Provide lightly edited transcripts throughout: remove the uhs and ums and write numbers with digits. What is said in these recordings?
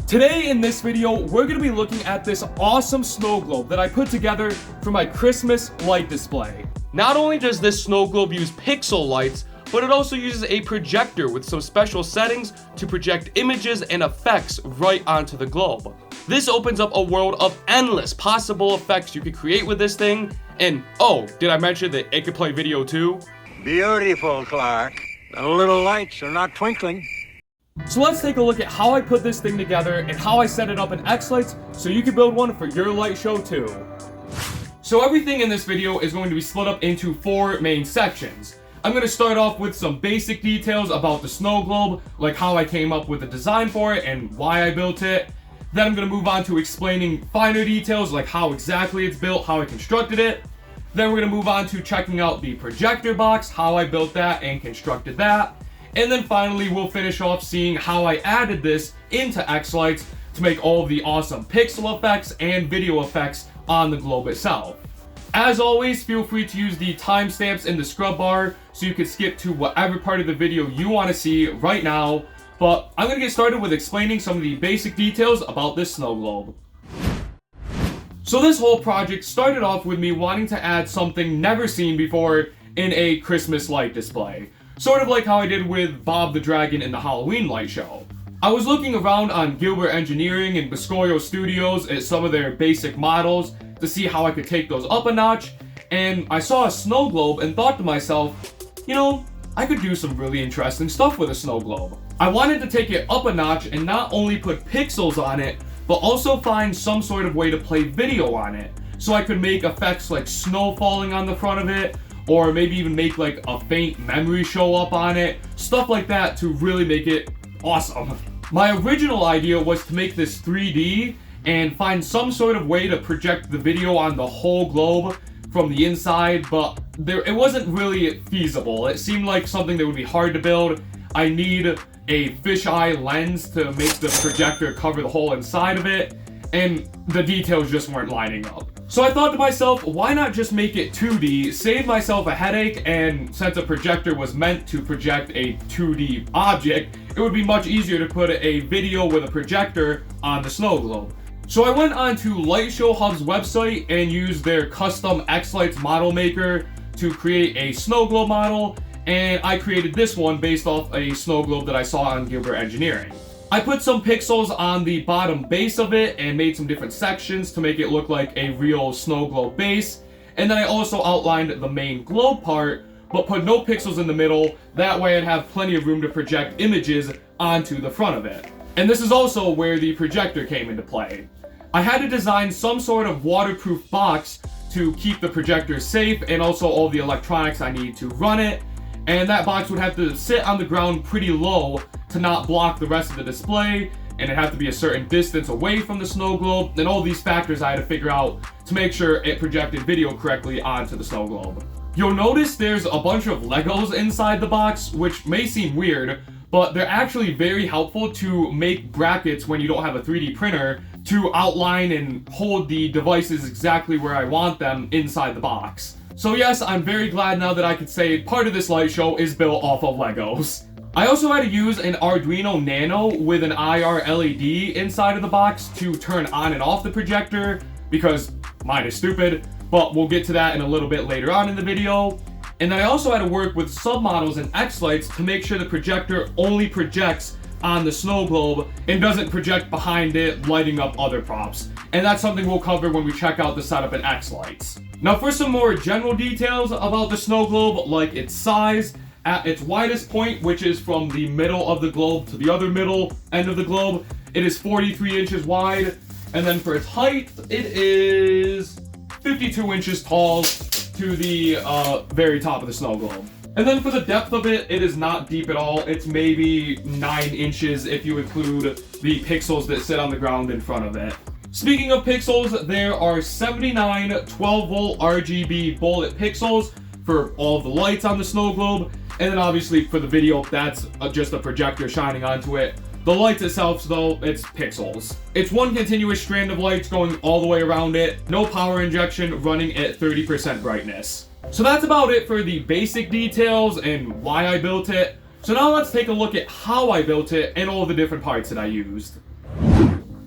Today in this video, we're going to be looking at this awesome snow globe that I put together for my Christmas light display. Not only does this snow globe use pixel lights, but it also uses a projector with some special settings to project images and effects right onto the globe. This opens up a world of endless possible effects you could create with this thing, and oh, did I mention that it could play video too? Beautiful, Clark. The little lights are not twinkling. So let's take a look at how I put this thing together and how I set it up in xLights so you can build one for your light show too. So everything in this video is going to be split up into 4 main sections. I'm going to start off with some basic details about the snow globe, like how I came up with the design for it and why I built it. Then I'm going to move on to explaining finer details like how exactly it's built, how I constructed it. Then we're going to move on to checking out the projector box, how I built that and constructed that. And then finally, we'll finish off seeing how I added this into xLights to make all of the awesome pixel effects and video effects on the globe itself. As always, feel free to use the timestamps in the scrub bar so you can skip to whatever part of the video you want to see right now. But I'm going to get started with explaining some of the basic details about this snow globe. So this whole project started off with me wanting to add something never seen before in a Christmas light display. Sort of like how I did with Bob the Dragon in the Halloween light show. I was looking around on Gilbert Engineering and Biscorio Studios at some of their basic models to see how I could take those up a notch, and I saw a snow globe and thought to myself, you know, I could do some really interesting stuff with a snow globe. I wanted to take it up a notch and not only put pixels on it, but also find some sort of way to play video on it, so I could make effects like snow falling on the front of it, or maybe even make like a faint memory show up on it, stuff like that to really make it awesome. My original idea was to make this 3D and find some sort of way to project the video on the whole globe from the inside, but it wasn't really feasible. It seemed like something that would be hard to build. I need a fisheye lens to make the projector cover the whole inside of it, and the details just weren't lining up. So I thought to myself, why not just make it 2D, save myself a headache, and since a projector was meant to project a 2D object, it would be much easier to put a video with a projector on the snow globe. So I went onto Light Show Hub's website and used their custom xLights model maker to create a snow globe model, and I created this one based off a snow globe that I saw on Gilbert Engineering. I put some pixels on the bottom base of it and made some different sections to make it look like a real snow globe base. And then I also outlined the main globe part, but put no pixels in the middle. That way I'd have plenty of room to project images onto the front of it. And this is also where the projector came into play. I had to design some sort of waterproof box to keep the projector safe and also all the electronics I need to run it. And that box would have to sit on the ground pretty low to not block the rest of the display, and it'd have to be a certain distance away from the snow globe, and all these factors I had to figure out to make sure it projected video correctly onto the snow globe. You'll notice there's a bunch of Legos inside the box, which may seem weird, but they're actually very helpful to make brackets when you don't have a 3D printer to outline and hold the devices exactly where I want them inside the box. So yes, I'm very glad now that I could say part of this light show is built off of Legos. I also had to use an Arduino Nano with an IR LED inside of the box to turn on and off the projector, because mine is stupid, but we'll get to that in a little bit later on in the video. And then I also had to work with submodels in xLights to make sure the projector only projects on the snow globe and doesn't project behind it, lighting up other props. And that's something we'll cover when we check out the setup in xLights. Now for some more general details about the snow globe, like its size. At its widest point, which is from the middle of the globe to the other middle end of the globe, it is 43 inches wide. And then for its height, it is 52 inches tall to the very top of the snow globe. And then for the depth of it, it is not deep at all. It's maybe 9 inches if you include the pixels that sit on the ground in front of it. Speaking of pixels, there are 79 12-volt RGB bullet pixels for all of the lights on the snow globe. And then obviously for the video, that's just a projector shining onto it. The lights itself, though, it's pixels. It's one continuous strand of lights going all the way around it. No power injection, running at 30% brightness. So that's about it for the basic details and why I built it. So now let's take a look at how I built it and all the different parts that I used.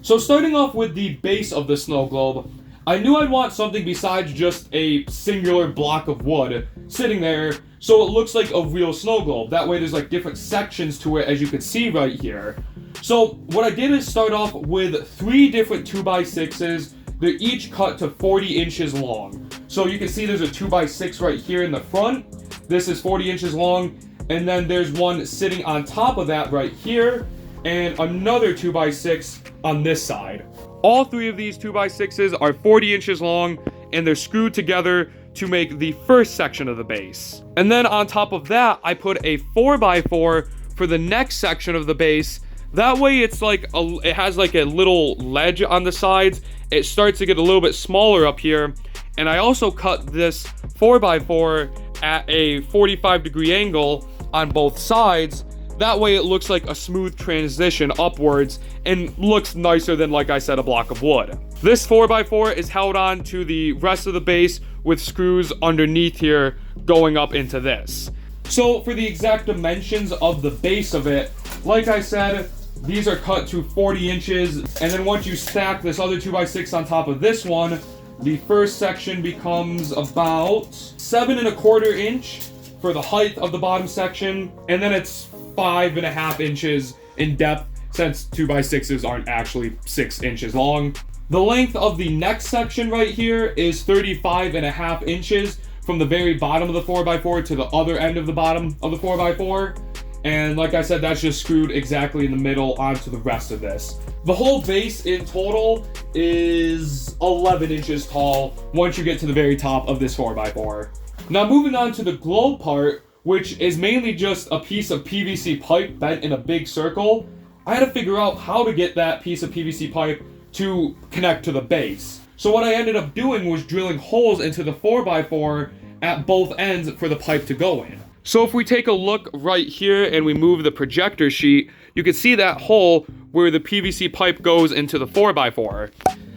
So starting off with the base of the snow globe, I knew I'd want something besides just a singular block of wood sitting there so it looks like a real snow globe. That way there's like different sections to it, as you can see right here. So what I did is start off with 3 different 2x6s. They're each cut to 40 inches long. So you can see there's a 2x6 right here in the front. This is 40 inches long. And then there's one sitting on top of that right here. And another 2x6 on this side. All 3 of these 2x6s are 40 inches long, and they're screwed together to make the first section of the base. And then on top of that, I put a 4x4 for the next section of the base. That way it's like it has like a little ledge on the sides. It starts to get a little bit smaller up here. And I also cut this 4x4 at a 45-degree angle on both sides. That way it looks like a smooth transition upwards and looks nicer than, like I said, a block of wood. This 4x4 is held on to the rest of the base with screws underneath here going up into this. So for the exact dimensions of the base of it, like I said, these are cut to 40 inches. And then once you stack this other 2x6 on top of this one, the first section becomes about 7¼ inch for the height of the bottom section. And then it's 5½ inches in depth, since 2x6s aren't actually 6 inches long. The length of the next section right here is 35½ inches from the very bottom of the 4x4 to the other end of the bottom of the 4x4. And like I said, that's just screwed exactly in the middle onto the rest of this. The whole base in total is 11 inches tall once you get to the very top of this 4x4. Now moving on to the globe part, which is mainly just a piece of PVC pipe bent in a big circle. I had to figure out how to get that piece of PVC pipe to connect to the base. So what I ended up doing was drilling holes into the 4x4 at both ends for the pipe to go in. So if we take a look right here and we move the projector sheet, you can see that hole where the PVC pipe goes into the 4x4.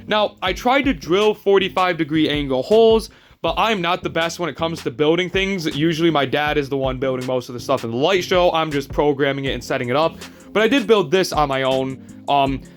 Now, I tried to drill 45-degree angle holes, but I'm not the best when it comes to building things. Usually my dad is the one building most of the stuff in the light show. I'm just programming it and setting it up. But I did build this on my own,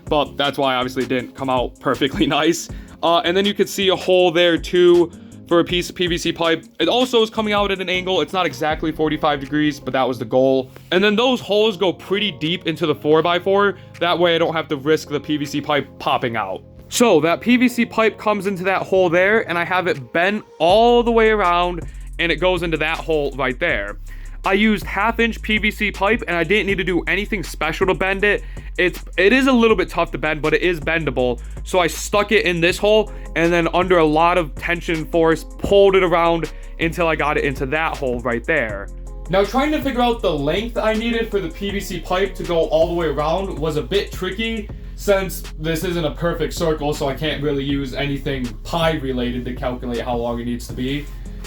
but that's why obviously it didn't come out perfectly nice. And then you can see a hole there too for a piece of PVC pipe. It also is coming out at an angle. It's not exactly 45 degrees, but that was the goal. And then those holes go pretty deep into the 4x4. That way I don't have to risk the PVC pipe popping out. So that PVC pipe comes into that hole there, and I have it bent all the way around, and it goes into that hole right there. I used 1/2 inch PVC pipe, and I didn't need to do anything special to bend it. It is a little bit tough to bend, but it is bendable. So I stuck it in this hole, and then under a lot of tension force, pulled it around until I got it into that hole right there. Now, trying to figure out the length I needed for the PVC pipe to go all the way around was a bit tricky, since this isn't a perfect circle, so I can't really use anything pi related to calculate how long it needs to be.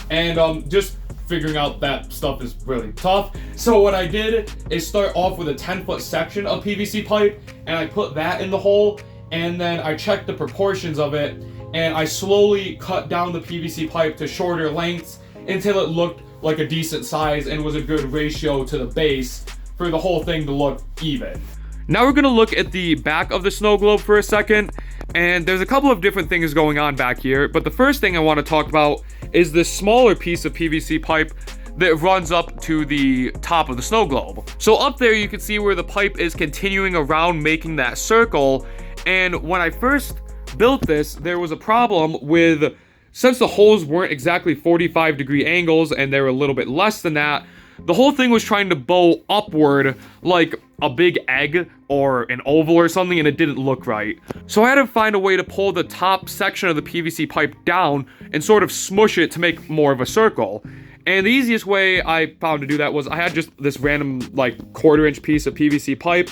And just figuring out that stuff is really tough. So what I did is start off with a 10-foot section of PVC pipe, and I put that in the hole, and then I checked the proportions of it, and I slowly cut down the PVC pipe to shorter lengths until it looked like a decent size and was a good ratio to the base for the whole thing to look even. Now we're going to look at the back of the snow globe for a second, and there's a couple of different things going on back here, but the first thing I want to talk about is this smaller piece of PVC pipe that runs up to the top of the snow globe. So up there you can see where the pipe is continuing around making that circle, and when I first built this, there was a problem with, since the holes weren't exactly 45-degree angles and they were a little bit less than that, the whole thing was trying to bow upward like a big egg or an oval or something, and it didn't look right. So I had to find a way to pull the top section of the PVC pipe down and sort of smush it to make more of a circle. And the easiest way I found to do that was I had just this random like 1/4 inch piece of PVC pipe.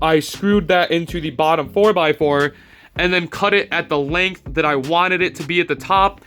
I screwed that into the bottom 4x4 and then cut it at the length that I wanted it to be at the top,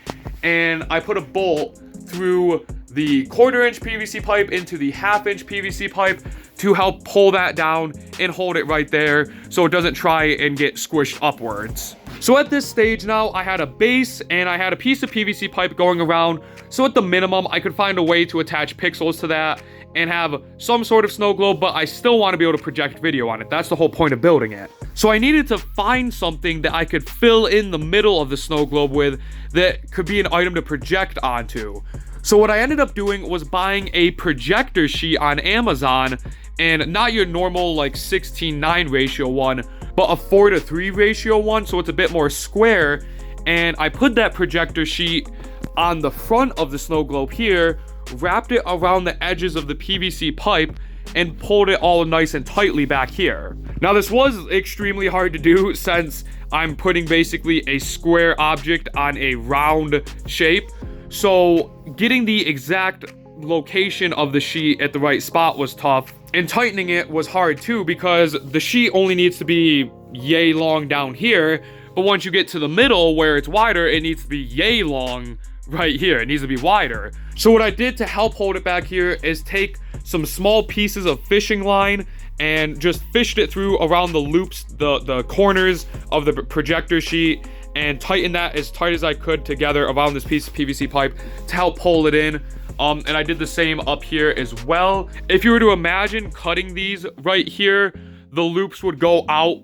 and I put a bolt through the 1/4 inch PVC pipe into the 1/2 inch PVC pipe to help pull that down and hold it right there so it doesn't try and get squished upwards. So at this stage now, I had a base and I had a piece of PVC pipe going around, so at the minimum I could find a way to attach pixels to that and have some sort of snow globe, but I still want to be able to project video on it. That's the whole point of building it. So I needed to find something that I could fill in the middle of the snow globe with that could be an item to project onto. So what I ended up doing was buying a projector sheet on Amazon, and not your normal like 16:9 ratio one, but a 4:3 ratio one, so it's a bit more square. And I put that projector sheet on the front of the snow globe here, wrapped it around the edges of the PVC pipe, and pulled it all nice and tightly back here. Now this was extremely hard to do since I'm putting basically a square object on a round shape. So getting the exact location of the sheet at the right spot was tough, and tightening it was hard too, because the sheet only needs to be yay long down here, but once you get to the middle where it's wider, it needs to be yay long right here. It needs to be wider. So what I did to help hold it back here is take some small pieces of fishing line and just fished it through around the loops, the corners of the projector sheet, and tighten that as tight as I could together around this piece of PVC pipe to help pull it in. And I did the same up here as well. If you were to imagine cutting these right here, the loops would go out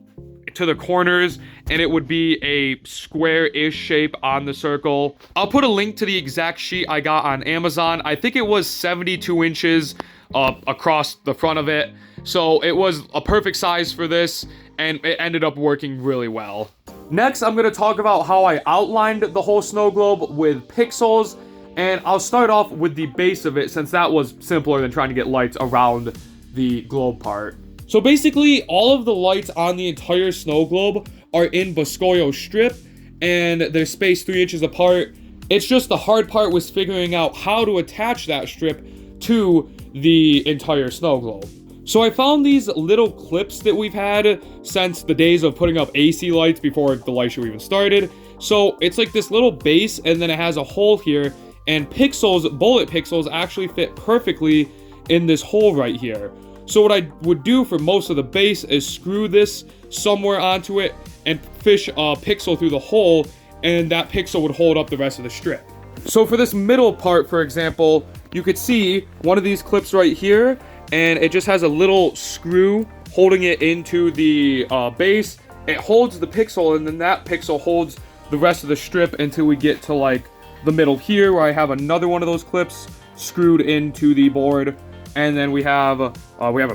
to the corners and it would be a square-ish shape on the circle. I'll put a link to the exact sheet I got on Amazon. I think it was 72 inches across the front of it. So it was a perfect size for this, and it ended up working really well. Next, I'm going to talk about how I outlined the whole snow globe with pixels, and I'll start off with the base of it since that was simpler than trying to get lights around the globe part. So basically, all of the lights on the entire snow globe are in Boscoyo strip, and they're spaced 3 inches apart. It's just the hard part was figuring out how to attach that strip to the entire snow globe. So I found these little clips that we've had since the days of putting up AC lights before the light show even started. So it's like this little base, and then it has a hole here, and pixels, bullet pixels, actually fit perfectly in this hole right here. So what I would do for most of the base is screw this somewhere onto it and fish a pixel through the hole, and that pixel would hold up the rest of the strip. So for this middle part, for example, you could see one of these clips right here, and it just has a little screw holding it into the base. It holds the pixel, and then that pixel holds the rest of the strip until we get to like the middle here, where I have another one of those clips screwed into the board. And then we have a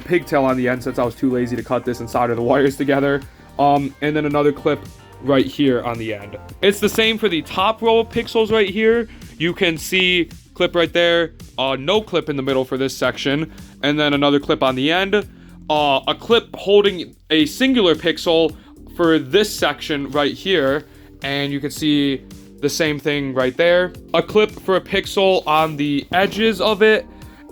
pigtail on the end since I was too lazy to cut this and solder the wires together. And then another clip right here on the end. It's the same for the top row of pixels right here. You can see clip right there, no clip in the middle for this section, and then another clip on the end. A clip holding a singular pixel for this section right here, and you can see the same thing right there. A clip for a pixel on the edges of it.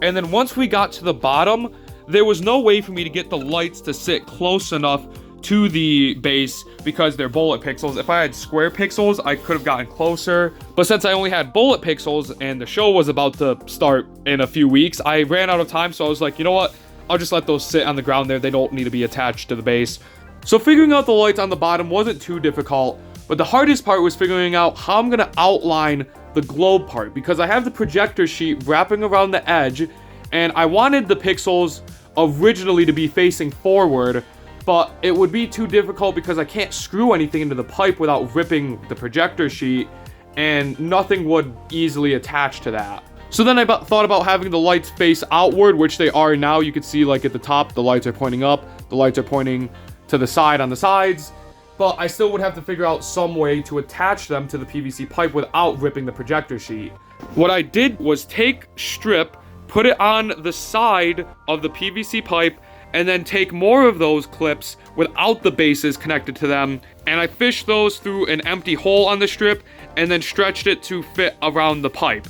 And then once we got to the bottom, there was no way for me to get the lights to sit close enough to the base because they're bullet pixels. If I had square pixels, I could have gotten closer. But since I only had bullet pixels and the show was about to start in a few weeks, I ran out of time. So I was like, you know what? I'll just let those sit on the ground there. They don't need to be attached to the base. So figuring out the lights on the bottom wasn't too difficult. But the hardest part was figuring out how I'm going to outline the globe part, because I have the projector sheet wrapping around the edge, and I wanted the pixels originally to be facing forward, but it would be too difficult because I can't screw anything into the pipe without ripping the projector sheet, and nothing would easily attach to that. So then I thought about having the lights face outward, which they are now. You can see like at the top, the lights are pointing up, the lights are pointing to the side on the sides. But I still would have to figure out some way to attach them to the PVC pipe without ripping the projector sheet. What I did was take strip, put it on the side of the PVC pipe, and then take more of those clips without the bases connected to them, and I fished those through an empty hole on the strip and then stretched it to fit around the pipe.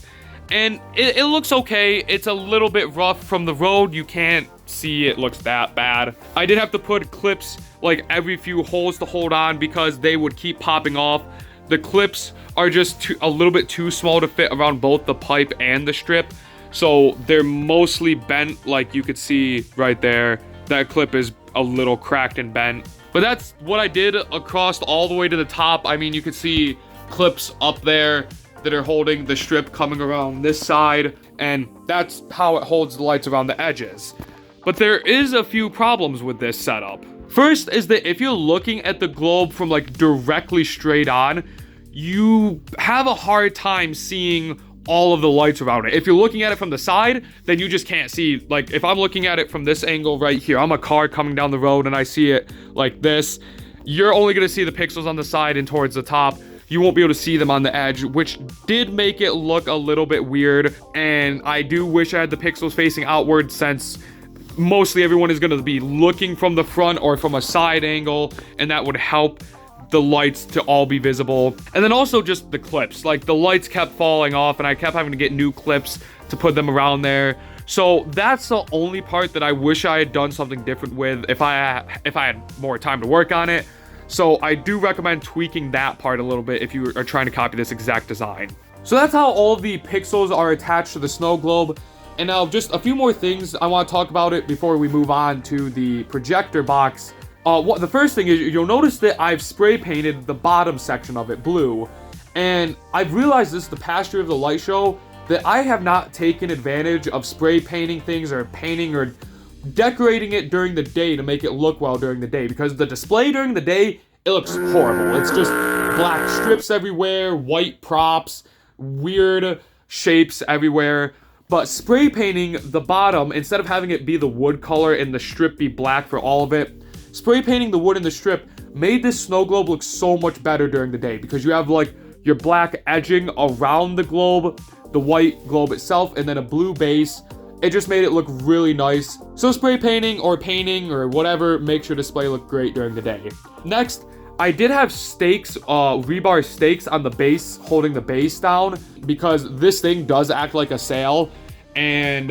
And it looks okay. It's a little bit rough from the road. You can't see it looks that bad. I did have to put clips like every few holes to hold on because they would keep popping off. The clips are just a little bit too small to fit around both the pipe and the strip. So they're mostly bent, like you could see right there. That clip is a little cracked and bent. But that's what I did across all the way to the top. I mean, you could see clips up there that are holding the strip coming around this side, and that's how it holds the lights around the edges. But there is a few problems with this setup. First is that if you're looking at the globe from like directly straight on, you have a hard time seeing all of the lights around it. If you're looking at it from the side, then you just can't see. Like if I'm looking at it from this angle right here, I'm a car coming down the road and I see it like this, you're only gonna see the pixels on the side and towards the top. You won't be able to see them on the edge, which did make it look a little bit weird. And I do wish I had the pixels facing outward, since mostly everyone is gonna be looking from the front or from a side angle, and that would help the lights to all be visible. And then also just the clips, like the lights kept falling off and I kept having to get new clips to put them around there. So that's the only part that I wish I had done something different with if I had more time to work on it. So I do recommend tweaking that part a little bit if you are trying to copy this exact design. So that's how all of the pixels are attached to the snow globe. And now just a few more things I want to talk about it before we move on to the projector box. The first thing is, you'll notice that I've spray painted the bottom section of it blue. And I've realized this the past year of the light show, that I have not taken advantage of spray painting things or painting or decorating it during the day to make it look well during the day. Because the display during the day, it looks horrible. It's just black strips everywhere, white props, weird shapes everywhere. But spray painting the bottom, instead of having it be the wood color and the strip be black for all of it, spray painting the wood in the strip made this snow globe look so much better during the day, because you have like your black edging around the globe, the white globe itself, and then a blue base. It just made it look really nice. So spray painting or painting or whatever makes your display look great during the day. Next, I did have stakes, rebar stakes on the base, holding the base down, because this thing does act like a sail. And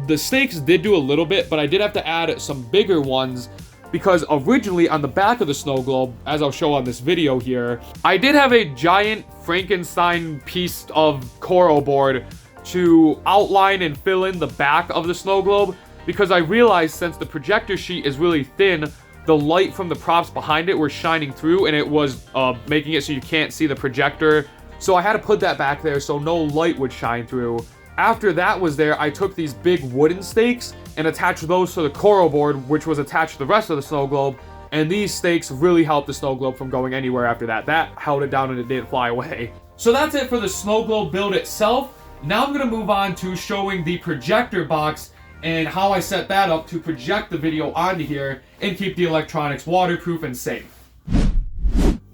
the stakes did do a little bit, but I did have to add some bigger ones, because originally on the back of the snow globe, as I'll show on this video here, I did have a giant Frankenstein piece of coral board to outline and fill in the back of the snow globe, because I realized since the projector sheet is really thin, the light from the props behind it were shining through, and it was making it so you can't see the projector. So I had to put that back there so no light would shine through. After that was there, I took these big wooden stakes and attached those to the coral board, which was attached to the rest of the snow globe. And these stakes really helped the snow globe from going anywhere after that. That held it down and it didn't fly away. So that's it for the snow globe build itself. Now I'm going to move on to showing the projector box and how I set that up to project the video onto here and keep the electronics waterproof and safe.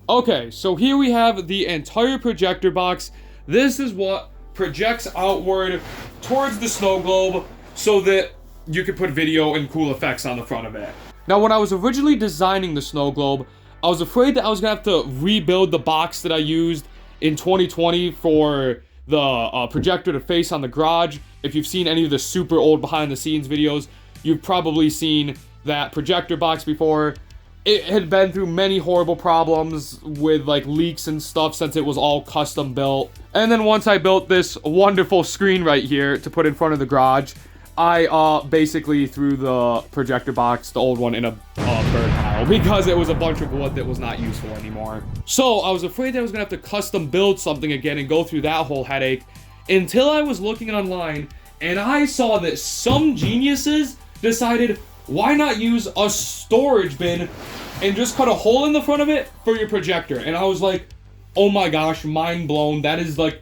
Okay, so here we have the entire projector box. This is what projects outward towards the snow globe so that you can put video and cool effects on the front of it. Now, when I was originally designing the snow globe, I was afraid that I was gonna have to rebuild the box that I used in 2020 for the projector to face on the garage. If you've seen any of the super old behind the scenes videos, you've probably seen that projector box before. It had been through many horrible problems with like leaks and stuff since it was all custom built. And then once I built this wonderful screen right here to put in front of the garage, I basically threw the projector box, the old one, in a bird pile because it was a bunch of wood that was not useful anymore. So I was afraid that I was gonna have to custom build something again and go through that whole headache, until I was looking online and I saw that some geniuses decided, why not use a storage bin and just cut a hole in the front of it for your projector? And I was like, oh my gosh, mind blown. That is like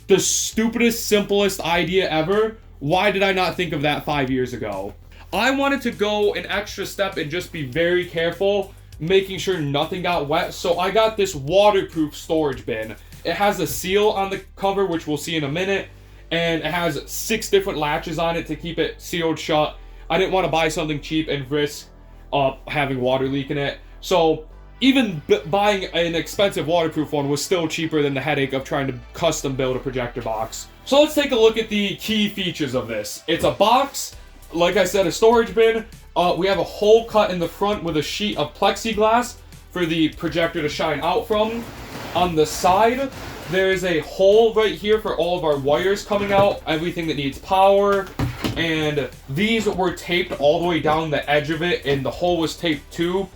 the stupidest, simplest idea ever. Why did I not think of that 5 years ago? I wanted to go an extra step and just be very careful, making sure nothing got wet. So I got this waterproof storage bin. It has a seal on the cover, which we'll see in a minute. And it has 6 different latches on it to keep it sealed shut. I didn't want to buy something cheap and risk having water leak in it. So even buying an expensive waterproof one was still cheaper than the headache of trying to custom build a projector box. So let's take a look at the key features of this. It's a box, like I said, a storage bin. We have a hole cut in the front with a sheet of plexiglass for the projector to shine out from. On the side, there is a hole right here for all of our wires coming out, everything that needs power. And these were taped all the way down the edge of it, and the hole was taped too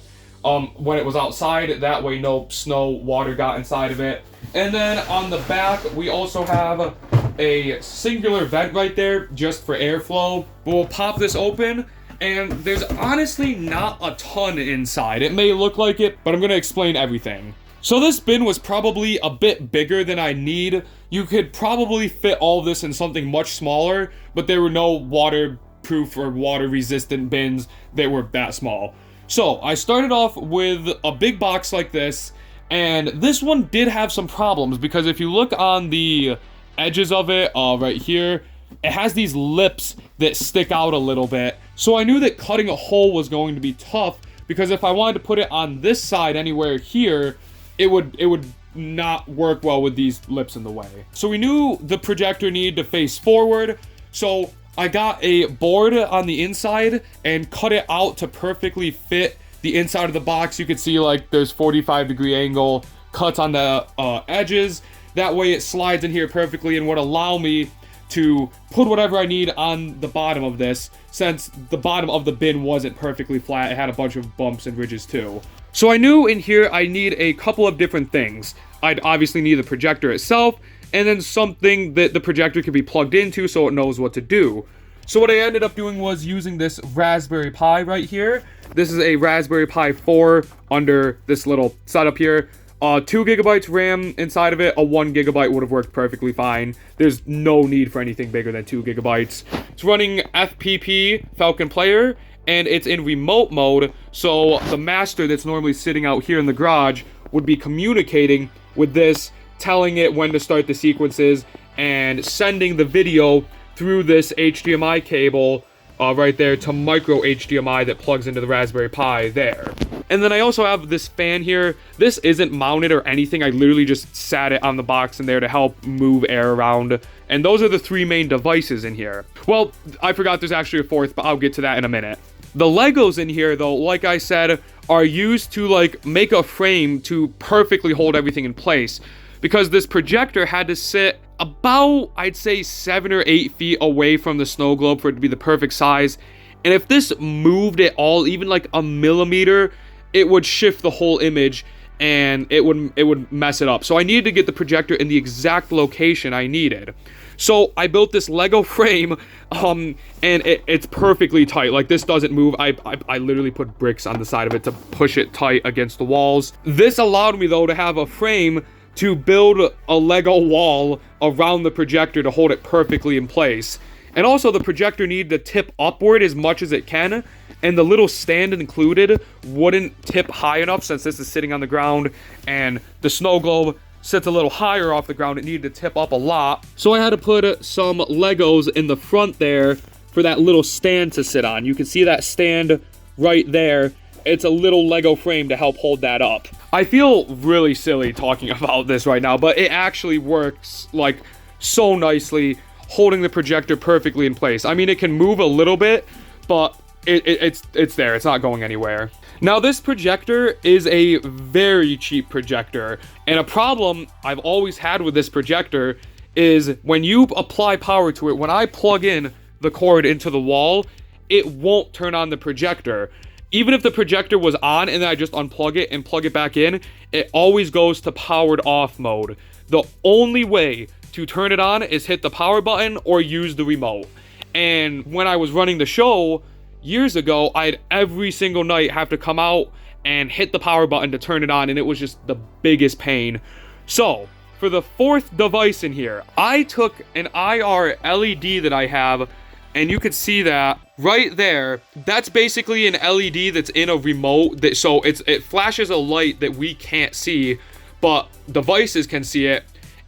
when it was outside. That way no snow, water got inside of it. And then on the back, we also have a singular vent right there just for airflow. We'll pop this open, and there's honestly not a ton inside. It may look like it, but I'm gonna explain everything. So this bin was probably a bit bigger than I need. You could probably fit all of this in something much smaller, but there were no waterproof or water resistant bins that were that small. So I started off with a big box like this, and this one did have some problems because if you look on the edges of it, right here, it has these lips that stick out a little bit. So I knew that cutting a hole was going to be tough because if I wanted to put it on this side anywhere here, it would not work well with these lips in the way. So we knew the projector needed to face forward, so I got a board on the inside and cut it out to perfectly fit the inside of the box. You could see like there's 45-degree angle cuts on the edges. That way it slides in here perfectly and would allow me to put whatever I need on the bottom of this, since the bottom of the bin wasn't perfectly flat. It had a bunch of bumps and ridges too. So I knew in here I need a couple of different things. I'd obviously need the projector itself, and then something that the projector could be plugged into so it knows what to do. So what I ended up doing was using this Raspberry Pi right here. This is a Raspberry Pi 4 under this little setup here. 2 gigabytes RAM inside of it. A 1 gigabyte would have worked perfectly fine. There's no need for anything bigger than 2 gigabytes. It's running FPP Falcon Player, and it's in remote mode, so the master that's normally sitting out here in the garage would be communicating with this, telling it when to start the sequences, and sending the video through this HDMI cable right there to micro HDMI that plugs into the Raspberry Pi there. And then I also have this fan here. This isn't mounted or anything. I literally just sat it on the box in there to help move air around. And those are the 3 main devices in here. Well, I forgot there's actually a 4th, but I'll get to that in a minute. The Legos in here, though, like I said, are used to like make a frame to perfectly hold everything in place, because this projector had to sit about, I'd say, 7 or 8 feet away from the snow globe for it to be the perfect size. And if this moved at all, even like a millimeter, it would shift the whole image and it would mess it up. So I needed to get the projector in the exact location I needed. So I built this Lego frame, and it's perfectly tight. Like, this doesn't move. I literally put bricks on the side of it to push it tight against the walls. This allowed me, though, to have a frame to build a Lego wall around the projector to hold it perfectly in place. And also, the projector needed to tip upward as much as it can, and the little stand included wouldn't tip high enough since this is sitting on the ground, and the snow globe sits a little higher off the ground. It needed to tip up a lot. So I had to put some Legos in the front there for that little stand to sit on. You can see that stand right there. It's a little Lego frame to help hold that up. I feel really silly talking about this right now, but it actually works like so nicely, holding the projector perfectly in place. I mean, it can move a little bit, but it's there. It's not going anywhere. Now, this projector is a very cheap projector, and a problem I've always had with this projector is when you apply power to it, when I plug in the cord into the wall, it won't turn on the projector. Even if the projector was on and then I just unplug it and plug it back in, it always goes to powered off mode. The only way to turn it on is hit the power button or use the remote. And when I was running the show years ago, I'd every single night have to come out and hit the power button to turn it on, and it was just the biggest pain. So for the 4th device in here, I took an IR LED that I have, and you could see that right there. That's basically an LED that's in a remote, that so it flashes a light that we can't see, but devices can see it.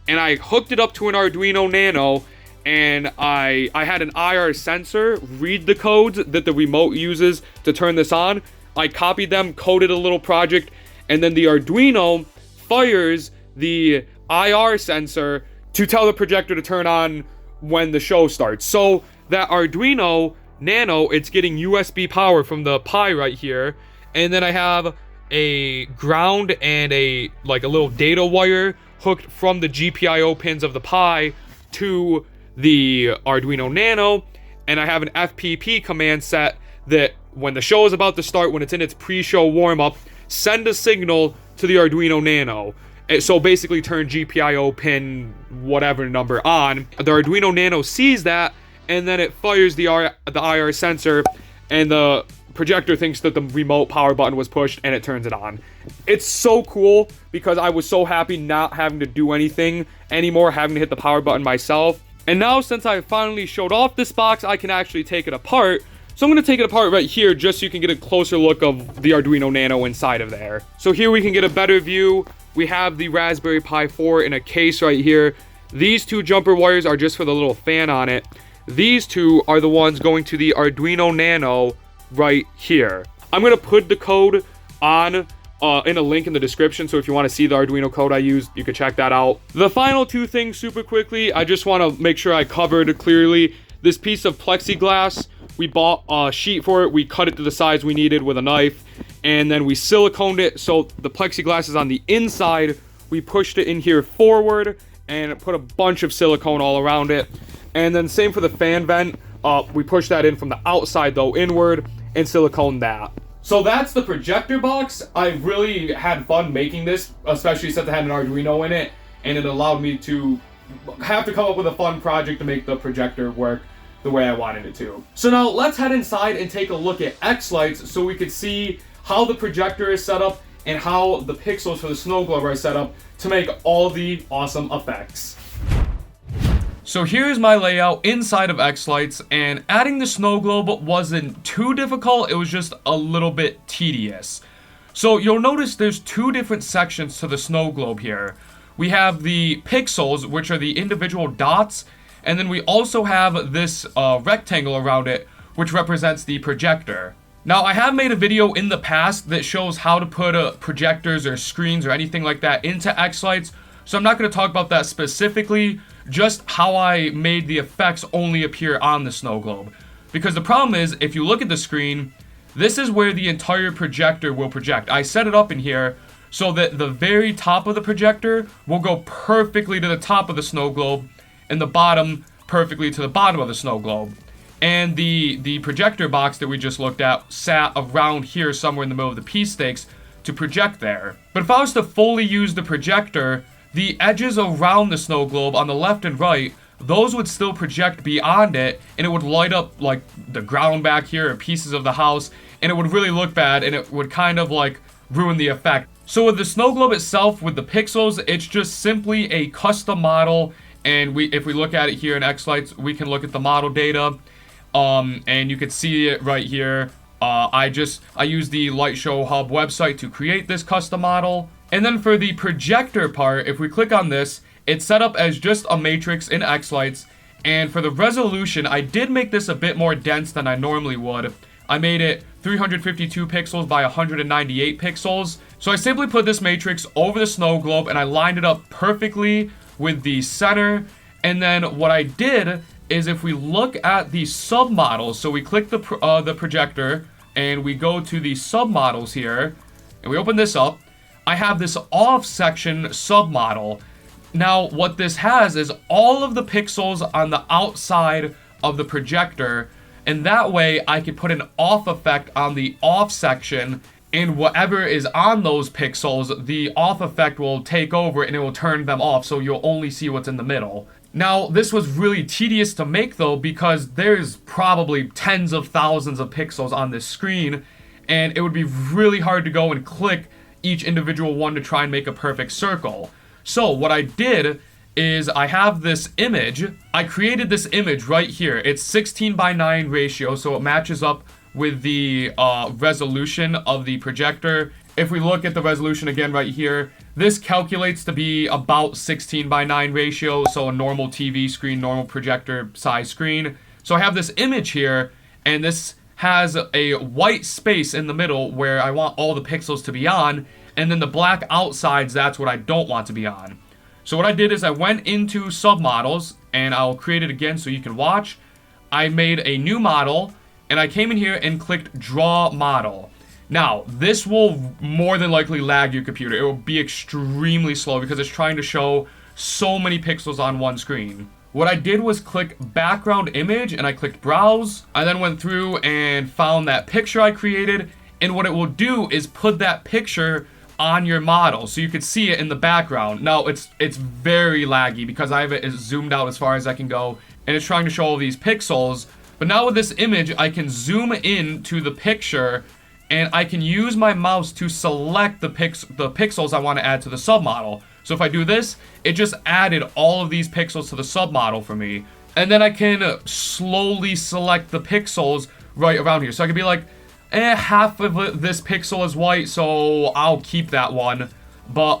And I hooked it up to an Arduino Nano, and I had an IR sensor read the codes that the remote uses to turn this on. I copied them, coded a little project, and then the Arduino fires the IR sensor to tell the projector to turn on when the show starts. So that Arduino Nano, it's getting USB power from the Pi right here, and then I have a ground and a little data wire hooked from the GPIO pins of the Pi to the Arduino Nano, and I have an FPP command set that when the show is about to start, when it's in its pre-show warm-up, send a signal to the Arduino Nano. So basically turn GPIO pin whatever number on. The Arduino Nano sees that, and then it fires the IR sensor, and the projector thinks that the remote power button was pushed, and it turns it on. It's so cool because I was so happy not having to do anything anymore, having to hit the power button myself. And now, since I finally showed off this box, I can actually take it apart. So I'm going to take it apart right here just so you can get a closer look of the Arduino Nano inside of there. So here we can get a better view. We have the Raspberry Pi 4 in a case right here. These two jumper wires are just for the little fan on it. These two are the ones going to the Arduino Nano right here. I'm going to put the code on in a link in the description, so if you want to see the Arduino code I used, you can check that out. The final two things super quickly, I just want to make sure I covered clearly. This piece of plexiglass, we bought a sheet for it, we cut it to the size we needed with a knife, and then we siliconed it so the plexiglass is on the inside. We pushed it in here forward and put a bunch of silicone all around it. And then same for the fan vent, we pushed that in from the outside though inward and silicone that. So that's the projector box. I really had fun making this, especially since I had an Arduino in it, and it allowed me to have to come up with a fun project to make the projector work the way I wanted it to. So now let's head inside and take a look at xLights so we could see how the projector is set up and how the pixels for the snow globe are set up to make all the awesome effects. So here's my layout inside of xLights, and adding the snow globe wasn't too difficult, it was just a little bit tedious. So you'll notice there's two different sections to the snow globe here. We have the pixels, which are the individual dots, and then we also have this rectangle around it, which represents the projector. Now, I have made a video in the past that shows how to put projectors or screens or anything like that into xLights, so I'm not going to talk about that specifically, just how I made the effects only appear on the snow globe. Because the problem is, if you look at the screen, this is where the entire projector will project. I set it up in here so that the very top of the projector will go perfectly to the top of the snow globe, and the bottom perfectly to the bottom of the snow globe. And the projector box that we just looked at sat around here somewhere in the middle of the P stakes to project there. But if I was to fully use the projector, the edges around the snow globe on the left and right, those would still project beyond it, and it would light up like the ground back here or pieces of the house, and it would really look bad, and it would kind of like ruin the effect. So with the snow globe itself, with the pixels, it's just simply a custom model, and if we look at it here in xLights, we can look at the model data, and you can see it right here. I used the Light Show Hub website to create this custom model. And then for the projector part, if we click on this, it's set up as just a matrix in xLights. And for the resolution, I did make this a bit more dense than I normally would. I made it 352 pixels by 198 pixels. So I simply put this matrix over the snow globe and I lined it up perfectly with the center. And then what I did is, if we look at the submodels, so we click the projector and we go to the submodels here and we open this up, I have this off section submodel. Now what this has is all of the pixels on the outside of the projector, and that way I can put an off effect on the off section, and whatever is on those pixels, the off effect will take over and it will turn them off, so you'll only see what's in the middle. Now, this was really tedious to make though, because there's probably tens of thousands of pixels on this screen, and it would be really hard to go and click each individual one to try and make a perfect circle. So what I did is, I have this image. I created this image right here. It's 16:9 ratio, so it matches up with the resolution of the projector. If we look at the resolution again right here, this calculates to be about 16:9 ratio, so a normal TV screen, normal projector size screen. So I have this image here, and this has a white space in the middle where I want all the pixels to be on, and then the black outsides, that's what I don't want to be on. So what I did is I went into submodels, and I'll create it again so you can watch. I made a new model, and I came in here and clicked draw model. Now, this will more than likely lag your computer. It will be extremely slow because it's trying to show so many pixels on one screen. What I did was click background image, and I clicked browse. I then went through and found that picture I created, and what it will do is put that picture on your model, so you can see it in the background. Now, it's very laggy because I have it zoomed out as far as I can go, and it's trying to show all these pixels. But now with this image, I can zoom in to the picture, and I can use my mouse to select the pixels I want to add to the submodel. So if I do this, it just added all of these pixels to the submodel for me. And then I can slowly select the pixels right around here. So I can be like, half of this pixel is white, so I'll keep that one. But,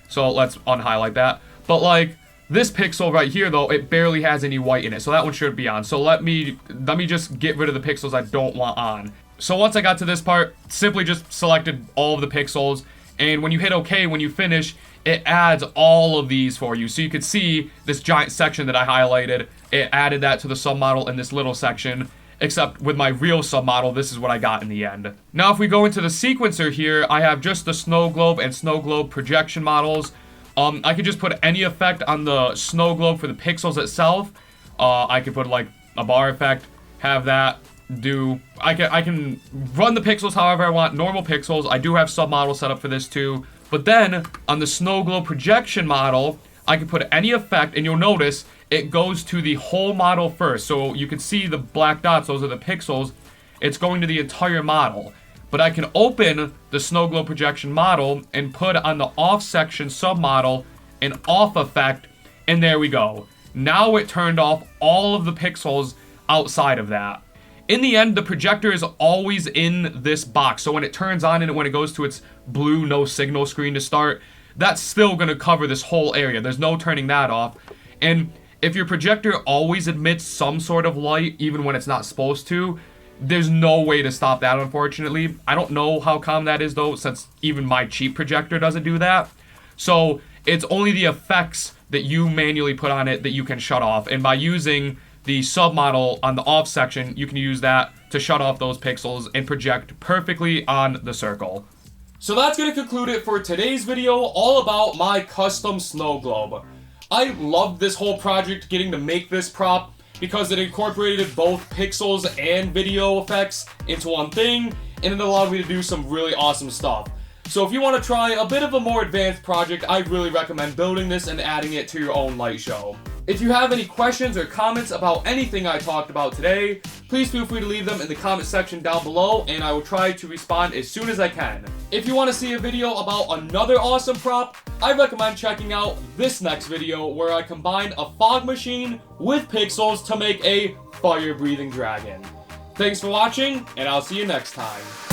so let's unhighlight that. But like, this pixel right here, though, it barely has any white in it, so that one should be on. So let me just get rid of the pixels I don't want on. So once I got to this part, simply just selected all of the pixels, and when you hit OK, when you finish, it adds all of these for you. So you can see this giant section that I highlighted. It added that to the submodel in this little section, except with my real submodel, this is what I got in the end. Now if we go into the sequencer here, I have just the snow globe and snow globe projection models. I could just put any effect on the snow globe for the pixels itself. I could put like a bar effect, have that do, I can run the pixels however I want, normal pixels. I do have submodel set up for this too. But then on the snow globe projection model, I can put any effect, and you'll notice it goes to the whole model first. So you can see the black dots, those are the pixels. It's going to the entire model. But I can open the snow globe projection model and put on the off section submodel an off effect, and there we go. Now it turned off all of the pixels outside of that. In the end, the projector is always in this box. So when it turns on and when it goes to its blue no signal screen to start, that's still going to cover this whole area. There's no turning that off. And if your projector always emits some sort of light, even when it's not supposed to, there's no way to stop that, unfortunately. I don't know how come that is, though, since even my cheap projector doesn't do that. So it's only the effects that you manually put on it that you can shut off. And by using the submodel on the off section, you can use that to shut off those pixels and project perfectly on the circle. So that's going to conclude it for today's video, all about my custom snow globe. I loved this whole project, getting to make this prop, because it incorporated both pixels and video effects into one thing, and it allowed me to do some really awesome stuff. So if you want to try a bit of a more advanced project, I really recommend building this and adding it to your own light show. If you have any questions or comments about anything I talked about today, please feel free to leave them in the comment section down below, and I will try to respond as soon as I can. If you want to see a video about another awesome prop, I recommend checking out this next video where I combine a fog machine with pixels to make a fire-breathing dragon. Thanks for watching, and I'll see you next time.